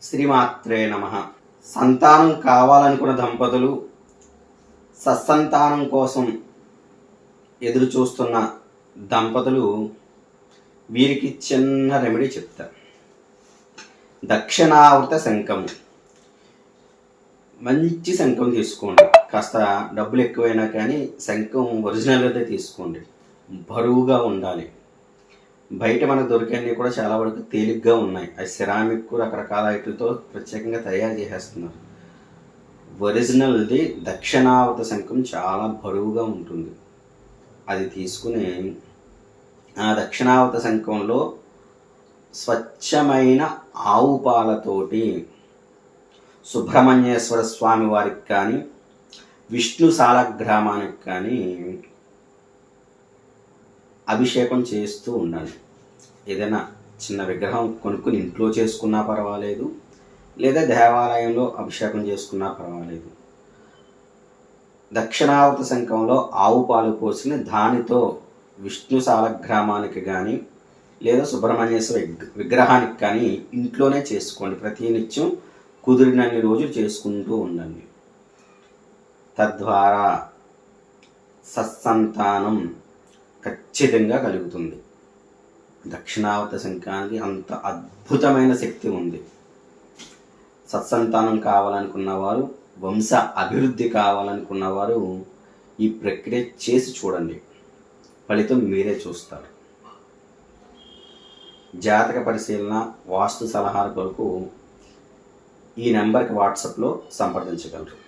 శ్రీమాత్రే నమః. సంతానం కావాలనుకున్న దంపతులు సత్సంతానం కోసం ఎదురు చూస్తున్న దంపతులు వీరికి చిన్న రెమెడీ చెప్తారు. దక్షిణావృత శంఖం. మంచి శంఖం తీసుకోండి. కాస్త డబ్బులు ఎక్కువైనా కానీ శంఖం ఒరిజినల్గా తీసుకోండి. బరువుగా ఉండాలి. బయట మనకు దొరికేవి కూడా చాలా వరకు తేలిగ్గా ఉన్నాయి. అది సిరామిక్ రకరకాల ఐట్లతో ప్రత్యేకంగా తయారు చేసేస్తున్నారు. ఒరిజినల్ది దక్షిణావృత శంఖం చాలా బరువుగా ఉంటుంది. అది తీసుకుని ఆ దక్షిణావృత శంఖంలో స్వచ్ఛమైన ఆవు పాలతోటి సుబ్రహ్మణ్యేశ్వర స్వామి వారికి కానీ విష్ణు సాలగ్రామానికి కానీ అభిషేకం చేస్తూ ఉండాలి. ఏదైనా చిన్న విగ్రహం కొనుక్కుని ఇంట్లో చేసుకున్నా పర్వాలేదు, లేదా దేవాలయంలో అభిషేకం చేసుకున్నా పర్వాలేదు. దక్షిణావృత శంఖంలో ఆవు పాలు పోసిన దానితో విష్ణు సాలగ్రామానికి కానీ లేదా సుబ్రహ్మణ్యేశ్వర విగ్రహానికి కానీ ఇంట్లోనే చేసుకోండి. ప్రతినిత్యం కుదిరినన్ని రోజులు చేసుకుంటూ ఉండండి. తద్వారా సత్సంతానం ఖచ్చితంగా కలుగుతుంది. దక్షిణావృత శంఖానికి అంత అద్భుతమైన శక్తి ఉంది. సత్సంతానం కావాలనుకున్నవారు, వంశ అభివృద్ధి కావాలనుకున్నవారు ఈ ప్రక్రియ చేసి చూడండి. ఫలితం మీరే చూస్తారు. జాతక పరిశీలన, వాస్తు సలహాల కొరకు ఈ నెంబర్కి వాట్సాప్లో సంప్రదించగలరు.